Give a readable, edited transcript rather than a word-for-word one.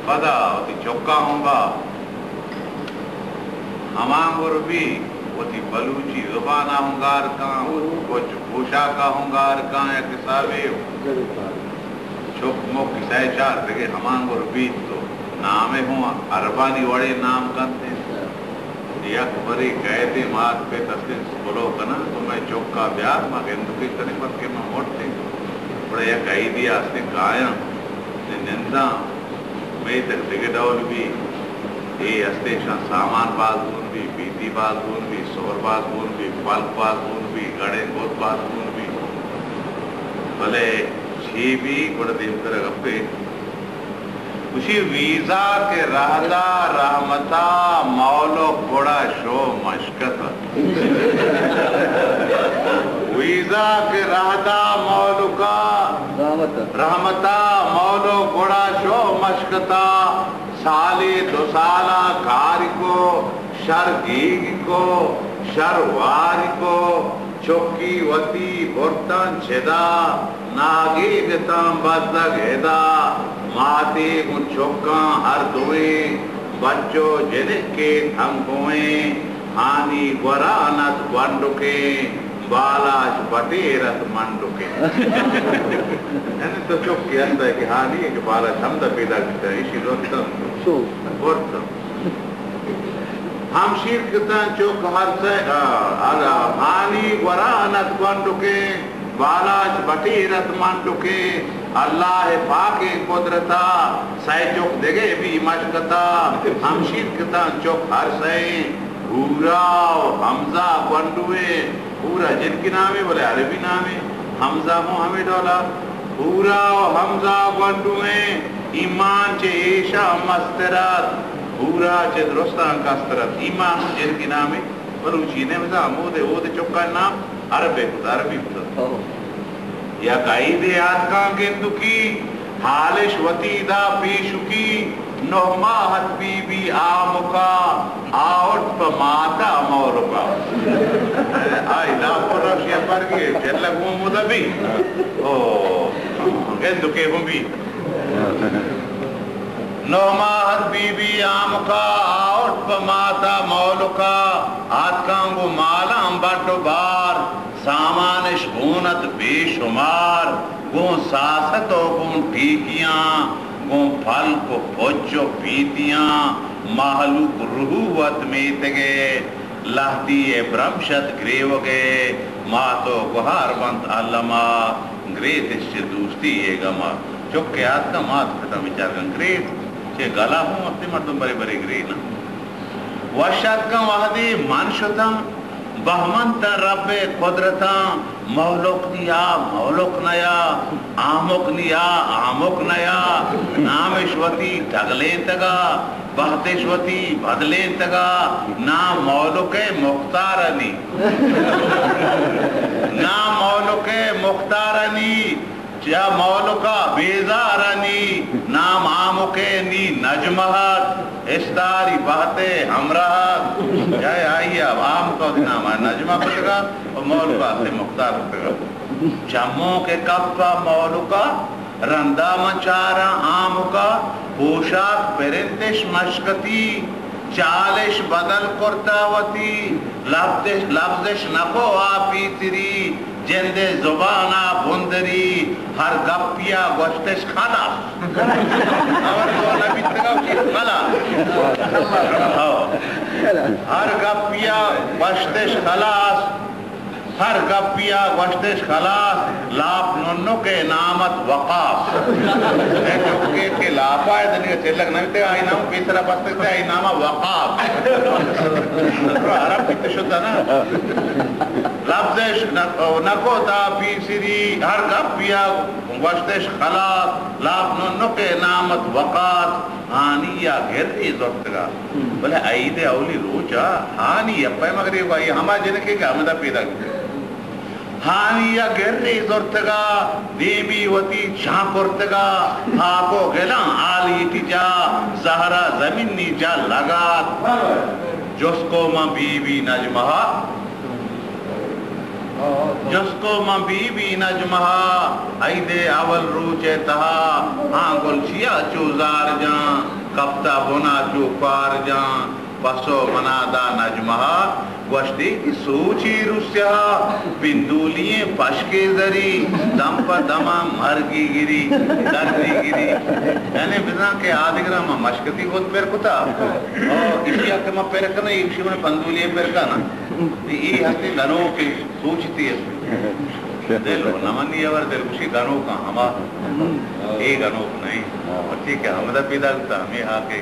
پدا ہوتی چوکا ہوں گا ہمانگر بھی ہوتی بلوچی زبان ہنگار کان کچھ پوشا کا ہنگار کان یا کسابے چوک موک کسائے چار دیکھے ہمانگر بھی تو نامے ہوں عربانی وڑے نام کرتے یک بری قیدی مات پہ تسلیم بولو کنا تو میں چوکا بیار ماں گندگی کرنے پر کے میں موٹتے بڑے یک قیدی آستے گایا نندہ میں تک دگے ڈول بھی اے ہستے شان سامان بازون بھی بیتی بازون بھی سور بازون بھی پلک بازون بھی گڑے گوت بازون بھی بھلے چھی بھی گوڑا دیم کر گپے اسی ویزا کے رہدا رحمتا مولو گوڑا شو مشکت ویزا کے رہدا مولو کا رحمتا مولو گوڑا شو مشکتا سالی دو سالہ کاری کو شر گیگ کو شر واری کو چوکی وطی برتن چھدا ناگی گتام بزدگ ہدا ماتے ان چوکاں ہر دوئیں بچو جنک کے تھنگوئیں ہانی گورانت بندکیں بالاش بٹیرت منڈکیں یعنی تو چوکی ہستا ہے کہ ہانی ہے کہ بالاش حمدہ پیدا کرتا ہے اسی روکتن برتن ہم شیر کتن چوک ہر سے ہانی گورانت بندکیں بالاش بٹیرت منڈکیں اللہ پاک قدرتا سائے چوک دگے بھی مشکتا ہم شیر کتن چوک ہر سائے پورا حمزہ بندوئے پورا جن کی نام ہے بولے عربی نام ہے حمزہ محمد اولا پورا حمزہ بندوئے ایمان چے ایشا مسترات پورا چے درستان کسترات ایمان جن کی نام ہے بلوچی نے مزا مودے چوکا نام عربی خدا یا قائد یاد کان گندو کی حالش وطیدہ پیشو کی نوماہت بی بی آمکا آوٹ پا ماتا مورکا آئی ناپور رکشیا پر گئے جلک ہوں مدہ بھی گندو کے ہوں بھی نوماہت بی بی آمکا آوٹ پا ماتا مورکا آت کانگو مالام بڑھو بار سامانش گونت بے شمار گون ساستو گون ٹھیکیاں گون پھل کو پوچو پیتیاں محلوک روحوت میتگے لہدی برمشت گریوگے ماتو گوھار بند علمہ گریتش چے دوستی یہ گما چکے آت کا مات کتا بچار گن گریت چے گلا ہوں اپنے مردم بڑے بڑے گرینا وشت کا وحدی من شتم بہمنتا رب قدرتا مولوک نیا مولوک نیا آموک نیا آموک نیا نامشوتی ٹھگلیں تگا بہتشوتی بدلیں تگا نام مولوک مختارنی نام مولوک مختارنی یا مولوکا بیزارنی نام آموکے نی نجمہت استاری بہتے ہمراہت جائے آئیے اب آموکا نام ہے نجمہ پتگا اور مولوکا سے مختار پتگا چموں کے کپا مولوکا رندہ مچارا آموکا پوشاک پرنتش مشکتی چالش بدل کرتاوتی لفظش نکو آپی تری جندے زبانہ بندری ہر گپیا گوشتش خلاص اور تو نبی تگاو کی خلاص ہر گپیا گوشتش خلاص ہر گپیا گوشتش خلاص لاپ ننو کے نامت وقاف کہ لاپا ہے دنیا چلک نبی آئی نام پیسرہ بستتے آئی نامہ وقاف عرب کتے شدہ نا لفظش نکو تا پیسری ہر گپیا گوشتش خلاص لاپ ننو کے نامت وقاف ہانیہ گھر زورتگا بلے عید اولی روچا ہانیہ پہ مگر یہ ہما جنکے کہ ہمدہ پیدا کرتے ہانیہ گرری زورتگا دیبی وطی چھاپورتگا ہاکو گلان آلی تجا زہرہ زمینی جا لگات جس کو ماں بی بی نجمہا جس کو ماں بی بی نجمہا ایدے اول روچے تہا ہاں گلچیا چوزار جان کپتا بنا چوپار جان پسو منادا نجمہا گوشتی کی سوچی رسیا بندولیے پشکے زری دم پا دما مرگی گری دردی گری یعنی بزن کے آدھگرہ ماں مشکتی خود پیر کتا اور اسی حق ماں پیر کنا اسی میں بندولیے پیر کنا یہ حق گنو کی سوچتی ہے دلو نمانی اور دل کشی گنو کا ہما یہ گنو نہیں اور ٹھیک ہے ہمیں پیدا کرتا ہمیں آکے